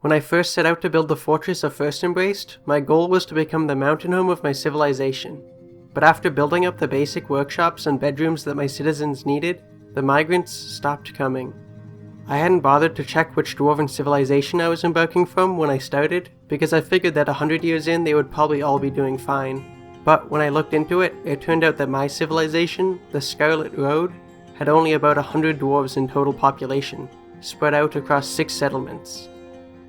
When I first set out to build the fortress of First Embraced, my goal was to become the mountain home of my civilization. But after building up the basic workshops and bedrooms that my citizens needed, the migrants stopped coming. I hadn't bothered to check which dwarven civilization I was embarking from when I started, because I figured that 100 years in they would probably all be doing fine. But when I looked into it, it turned out that my civilization, the Scarlet Road, had only about 100 dwarves in total population, spread out across 6 settlements.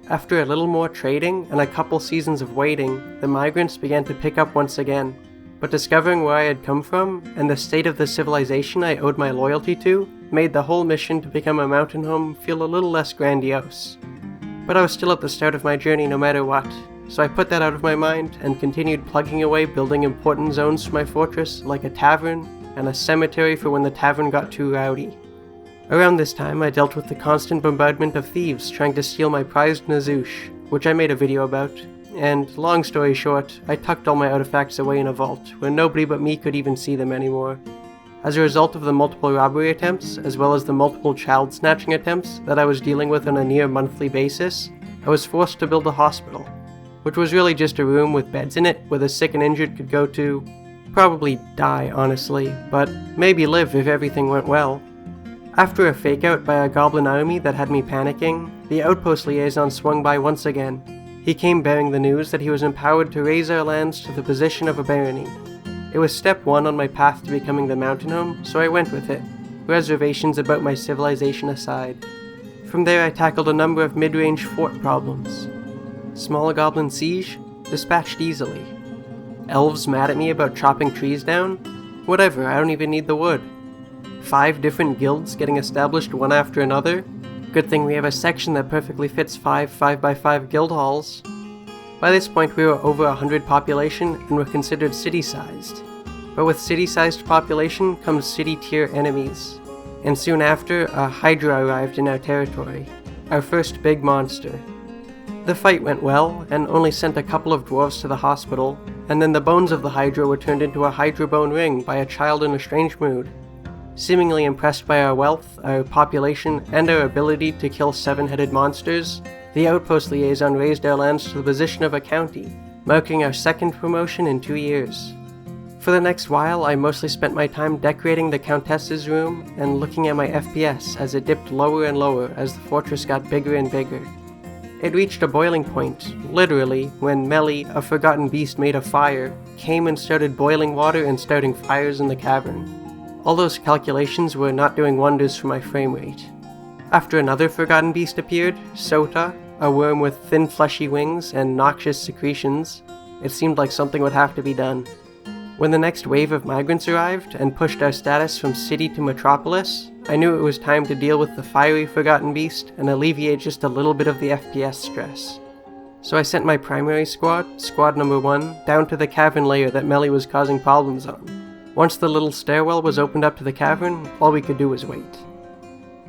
After a little more trading and a couple seasons of waiting, the migrants began to pick up once again. But discovering where I had come from, and the state of the civilization I owed my loyalty to, made the whole mission to become a mountain home feel a little less grandiose. But I was still at the start of my journey no matter what, so I put that out of my mind and continued plugging away building important zones for my fortress like a tavern and a cemetery for when the tavern got too rowdy. Around this time I dealt with the constant bombardment of thieves trying to steal my prized Nazoosh, which I made a video about. And, long story short, I tucked all my artifacts away in a vault, where nobody but me could even see them anymore. As a result of the multiple robbery attempts, as well as the multiple child snatching attempts that I was dealing with on a near monthly basis, I was forced to build a hospital, which was really just a room with beds in it where the sick and injured could go to, probably die honestly, but maybe live if everything went well. After a fake-out by a goblin army that had me panicking, the outpost liaison swung by once again. He came bearing the news that he was empowered to raise our lands to the position of a barony. It was step 1 on my path to becoming the mountain home, so I went with it, reservations about my civilization aside. From there I tackled a number of mid-range fort problems. Small goblin siege? Dispatched easily. Elves mad at me about chopping trees down? Whatever, I don't even need the wood. 5 different guilds getting established one after another? Good thing we have a section that perfectly fits 5 5x5 guild halls. By this point we were over 100 population and were considered city-sized. But with city-sized population comes city-tier enemies. And soon after, a Hydra arrived in our territory, our first big monster. The fight went well, and only sent a couple of dwarves to the hospital, and then the bones of the Hydra were turned into a Hydra bone ring by a child in a strange mood. Seemingly impressed by our wealth, our population, and our ability to kill 7-headed monsters, the outpost liaison raised our lands to the position of a county, marking our 2nd promotion in 2 years. For the next while, I mostly spent my time decorating the Countess's room and looking at my FPS as it dipped lower and lower as the fortress got bigger and bigger. It reached a boiling point, literally, when Melly, a forgotten beast made of fire, came and started boiling water and starting fires in the cavern. All those calculations were not doing wonders for my frame rate. After another forgotten beast appeared, Sota, a worm with thin fleshy wings and noxious secretions, it seemed like something would have to be done. When the next wave of migrants arrived and pushed our status from city to metropolis, I knew it was time to deal with the fiery forgotten beast and alleviate just a little bit of the FPS stress. So I sent my primary squad, squad number 1, down to the cavern layer that Melly was causing problems on. Once the little stairwell was opened up to the cavern, all we could do was wait.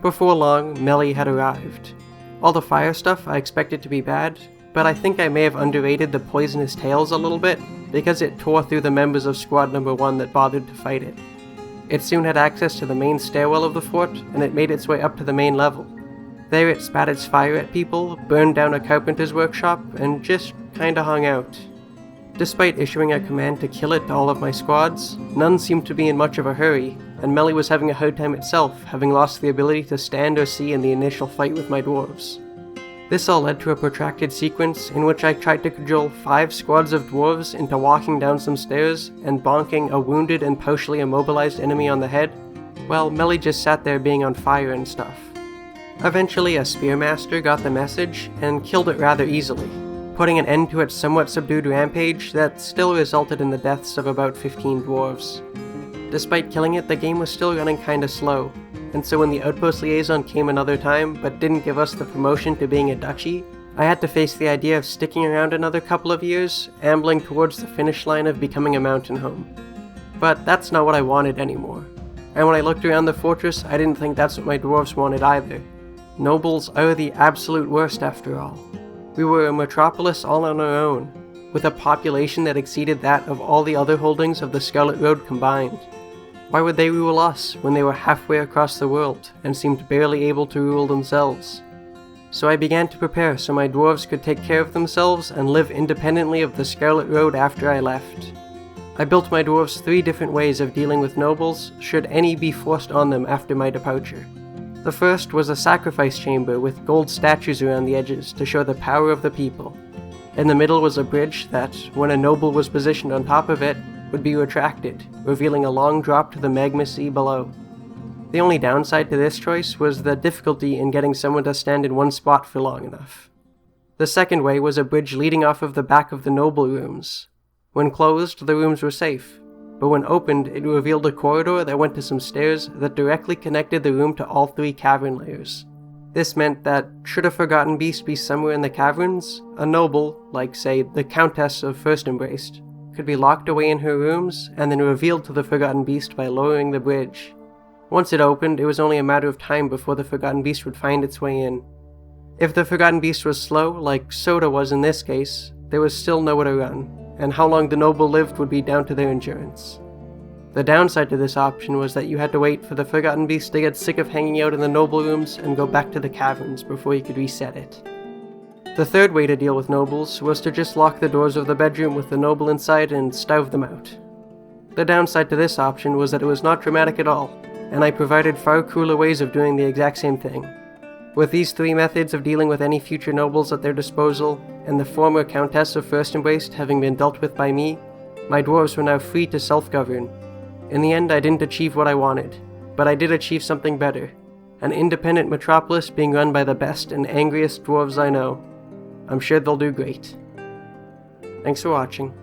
Before long, Melly had arrived. All the fire stuff I expected to be bad, but I think I may have underrated the poisonous tails a little bit, because it tore through the members of squad number 1 that bothered to fight it. It soon had access to the main stairwell of the fort, and it made its way up to the main level. There it spat its fire at people, burned down a carpenter's workshop, and just kinda hung out. Despite issuing a command to kill it to all of my squads, none seemed to be in much of a hurry, and Melly was having a hard time itself, having lost the ability to stand or see in the initial fight with my dwarves. This all led to a protracted sequence in which I tried to cajole 5 squads of dwarves into walking down some stairs and bonking a wounded and partially immobilized enemy on the head, while Melly just sat there being on fire and stuff. Eventually a spearmaster got the message and killed it rather easily, putting an end to its somewhat subdued rampage that still resulted in the deaths of about 15 dwarves. Despite killing it, the game was still running kinda slow, and so when the outpost liaison came another time but didn't give us the promotion to being a duchy, I had to face the idea of sticking around another couple of years, ambling towards the finish line of becoming a mountain home. But that's not what I wanted anymore, and when I looked around the fortress, I didn't think that's what my dwarves wanted either. Nobles are the absolute worst after all. We were a metropolis all on our own, with a population that exceeded that of all the other holdings of the Scarlet Road combined. Why would they rule us when they were halfway across the world and seemed barely able to rule themselves? so I began to prepare so my dwarves could take care of themselves and live independently of the Scarlet Road after I left. I built my dwarves 3 different ways of dealing with nobles, should any be forced on them after my departure. The first was a sacrifice chamber with gold statues around the edges to show the power of the people. In the middle was a bridge that, when a noble was positioned on top of it, would be retracted, revealing a long drop to the magma sea below. The only downside to this choice was the difficulty in getting someone to stand in one spot for long enough. The second way was a bridge leading off of the back of the noble rooms. When closed, the rooms were safe, but when opened, it revealed a corridor that went to some stairs that directly connected the room to all 3 cavern layers. This meant that, should a forgotten beast be somewhere in the caverns, a noble, like say the Countess of First Embraced, could be locked away in her rooms and then revealed to the forgotten beast by lowering the bridge. Once it opened, it was only a matter of time before the forgotten beast would find its way in. If the forgotten beast was slow, like Soda was in this case, there was still nowhere to run, and how long the noble lived would be down to their endurance. The downside to this option was that you had to wait for the forgotten beast to get sick of hanging out in the noble rooms and go back to the caverns before you could reset it. The third way to deal with nobles was to just lock the doors of the bedroom with the noble inside and starve them out. The downside to this option was that it was not dramatic at all, and I provided far cooler ways of doing the exact same thing. With these 3 methods of dealing with any future nobles at their disposal, and the former Countess of First Embraced having been dealt with by me, my dwarves were now free to self-govern. In the end, I didn't achieve what I wanted, but I did achieve something better, an independent metropolis being run by the best and angriest dwarves I know. I'm sure they'll do great. Thanks for watching.